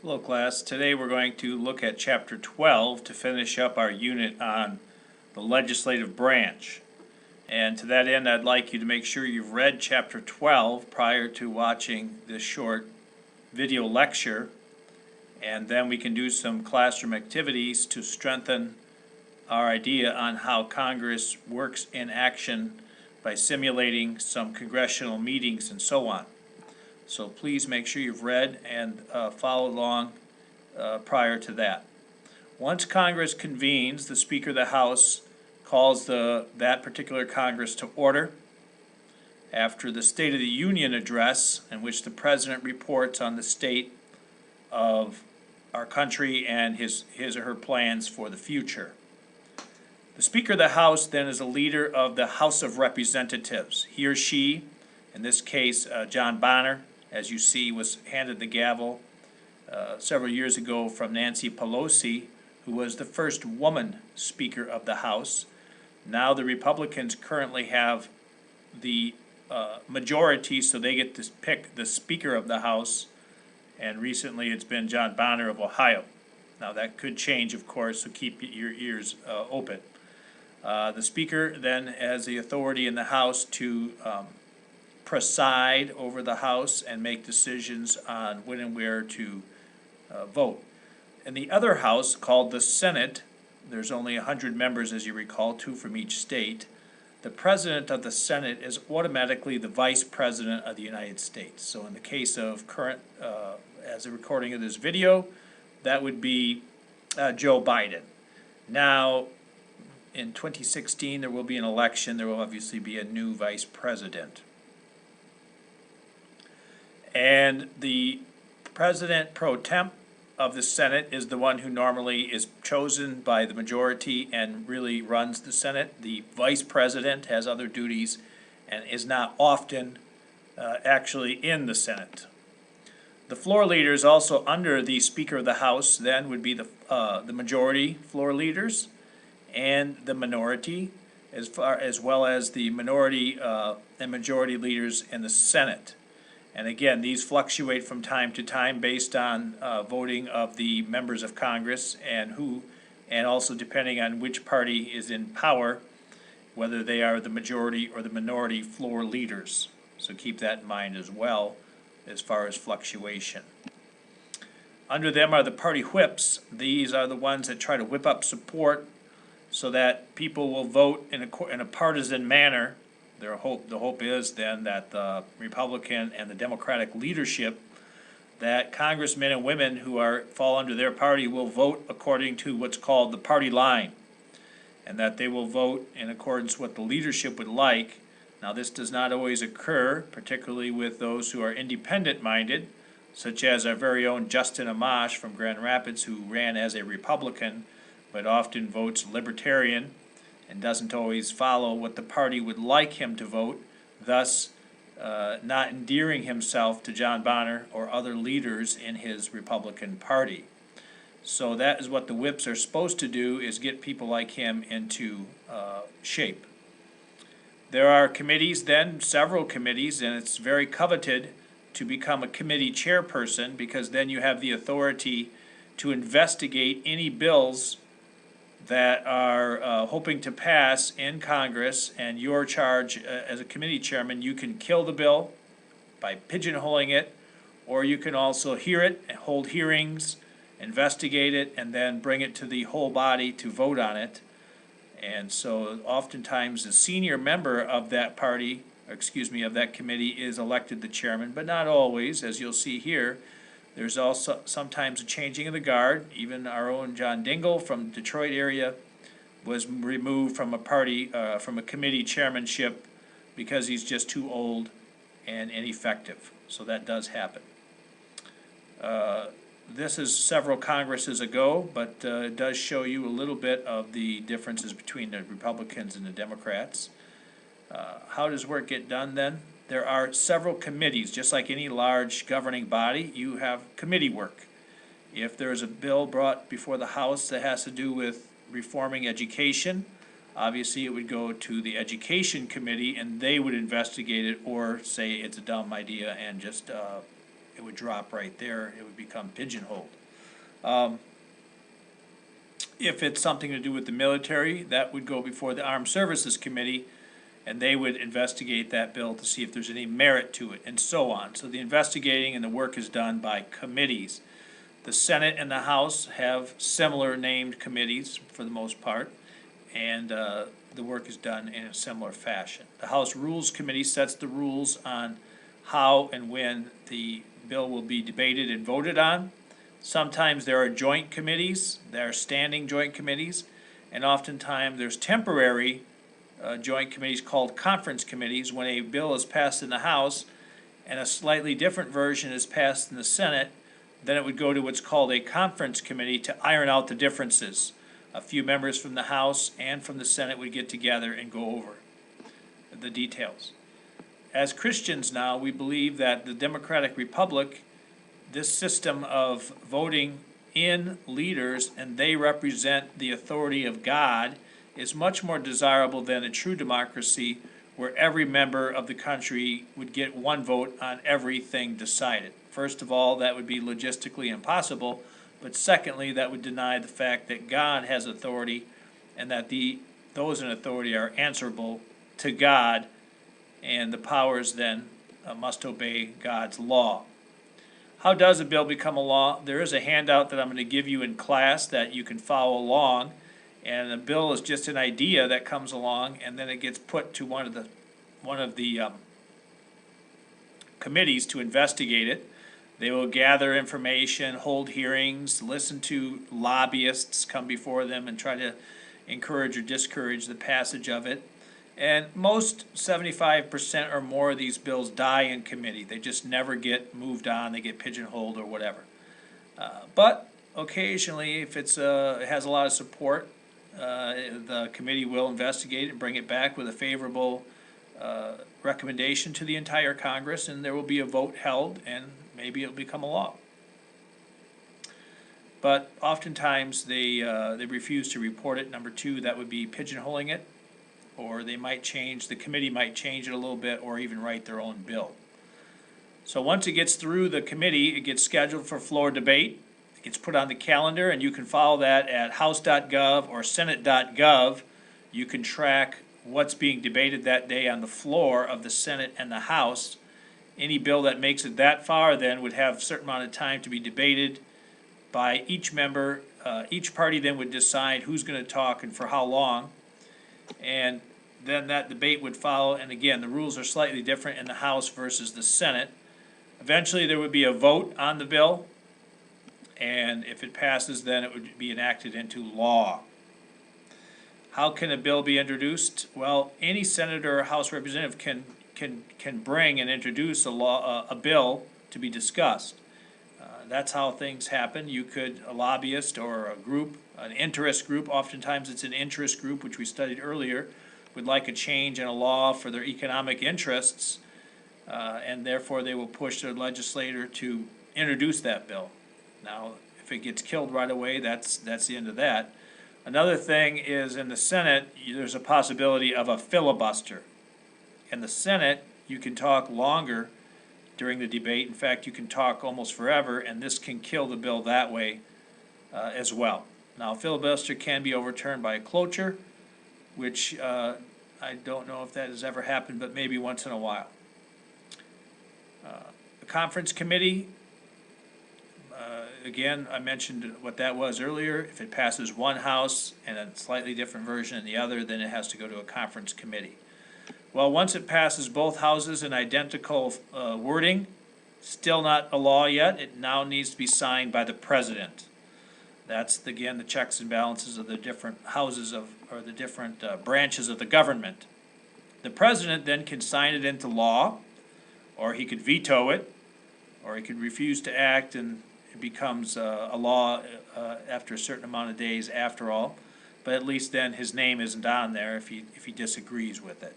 Hello class, today we're going to look at chapter 12 to finish up our unit on the legislative branch. And to that end, I'd like you to make sure you've read chapter 12 prior to watching this short video lecture, and then we can do some classroom activities to strengthen our idea on how Congress works in action by simulating some congressional meetings and so on. So please make sure you've read and follow along prior to that. Once Congress convenes, the Speaker of the House calls that particular Congress to order. After the State of the Union address, in which the President reports on the state of our country and his or her plans for the future. The Speaker of the House then is a leader of the House of Representatives. He or she, in this case John Boehner, as you see, was handed the gavel several years ago from Nancy Pelosi, who was the first woman Speaker of the House. Now the Republicans currently have the majority, so they get to pick the Speaker of the House, and recently it's been John Boehner of Ohio. Now that could change, of course, so keep your ears open. The Speaker then has the authority in the House to preside over the House and make decisions on when and where to vote. In the other House, called the Senate, there's only 100 members, as you recall, 2 from each state. The President of the Senate is automatically the Vice President of the United States. So in the case of current, as a recording of this video, that would be Joe Biden. Now, in 2016, there will be an election. There will obviously be a new Vice President. And the President pro temp of the Senate is the one who normally is chosen by the majority and really runs the Senate. The Vice President has other duties and is not often actually in the Senate. The floor leaders also under the Speaker of the House then would be the majority floor leaders and the minority, as well as the minority and majority leaders in the Senate. And again, these fluctuate from time to time based on voting of the members of Congress and also depending on which party is in power, whether they are the majority or the minority floor leaders. So keep that in mind as well as far as fluctuation. Under them are the party whips. These are the ones that try to whip up support so that people will vote in a partisan manner. The hope is then that the Republican and the Democratic leadership, that congressmen and women who fall under their party will vote according to what's called the party line, and that they will vote in accordance with what the leadership would like. Now this does not always occur, particularly with those who are independent-minded, such as our very own Justin Amash from Grand Rapids, who ran as a Republican but often votes Libertarian and doesn't always follow what the party would like him to vote, thus not endearing himself to John Boehner or other leaders in his Republican Party. So that is what the whips are supposed to do, is get people like him into shape. There are committees then, several committees, and it's very coveted to become a committee chairperson, because then you have the authority to investigate any bills that are hoping to pass in Congress, and your charge as a committee chairman, you can kill the bill by pigeonholing it, or you can also hear it and hold hearings, investigate it, and then bring it to the whole body to vote on it. And so oftentimes the senior member of that party, of that committee, is elected the chairman, but not always, as you'll see here. There's also sometimes a changing of the guard. Even our own John Dingell from the Detroit area was removed from a committee chairmanship because he's just too old and ineffective. So that does happen. This is several Congresses ago, but it does show you a little bit of the differences between the Republicans and the Democrats. How does work get done then? There are several committees. Just like any large governing body, you have committee work. If there is a bill brought before the House that has to do with reforming education, obviously it would go to the Education Committee and they would investigate it or say it's a dumb idea and just it would drop right there. It would become pigeonholed. If it's something to do with the military, that would go before the Armed Services Committee, and they would investigate that bill to see if there's any merit to it, and so on. So the investigating and the work is done by committees. The Senate and the House have similar named committees for the most part, and the work is done in a similar fashion. The House Rules Committee sets the rules on how and when the bill will be debated and voted on. Sometimes there are joint committees, there are standing joint committees, and oftentimes there's temporary joint committees called conference committees. When a bill is passed in the House and a slightly different version is passed in the Senate, then it would go to what's called a conference committee to iron out the differences. A few members from the House and from the Senate would get together and go over the details. As Christians now, we believe that the Democratic Republic, this system of voting in leaders and they represent the authority of God, is much more desirable than a true democracy where every member of the country would get one vote on everything decided. First of all, that would be logistically impossible, but secondly, that would deny the fact that God has authority and that those in authority are answerable to God, and the powers then must obey God's law. How does a bill become a law? There is a handout that I'm going to give you in class that you can follow along, and a bill is just an idea that comes along, and then it gets put to one of the committees to investigate it. They will gather information, hold hearings, listen to lobbyists come before them and try to encourage or discourage the passage of it. And most 75% or more of these bills die in committee. They just never get moved on. They get pigeonholed or whatever. But occasionally, if it has a lot of support, the committee will investigate it and bring it back with a favorable recommendation to the entire Congress, and there will be a vote held, and maybe it'll become a law. But oftentimes they refuse to report it. Number two, that would be pigeonholing it, or they might change, the committee might change it a little bit, or even write their own bill. So once it gets through the committee, it gets scheduled for floor debate. It gets put on the calendar, and you can follow that at house.gov or senate.gov. You can track what's being debated that day on the floor of the Senate and the House. Any bill that makes it that far then would have a certain amount of time to be debated by each member. Each party then would decide who's going to talk and for how long. And then that debate would follow, and again, the rules are slightly different in the House versus the Senate. Eventually, there would be a vote on the bill, and if it passes, then it would be enacted into law. How can a bill be introduced? Well, any senator or House representative can bring and introduce a bill to be discussed. That's how things happen. You could, a lobbyist or a group, an interest group, oftentimes it's an interest group, which we studied earlier, would like a change in a law for their economic interests, and therefore they will push their legislator to introduce that bill. Now, if it gets killed right away, that's the end of that. Another thing is in the Senate, there's a possibility of a filibuster. In the Senate, you can talk longer during the debate. In fact, you can talk almost forever, and this can kill the bill that way as well. Now, filibuster can be overturned by a cloture, which I don't know if that has ever happened, but maybe once in a while. The conference committee, again, I mentioned what that was earlier. If it passes one house and a slightly different version in the other, then it has to go to a conference committee. Well, once it passes both houses in identical wording, still not a law yet. It now needs to be signed by the president. That's, again, the checks and balances of the different houses or the different branches of the government. The president then can sign it into law, or he could veto it, or he could refuse to act, and it becomes a law after a certain amount of days after all. But at least then his name isn't on there if he disagrees with it.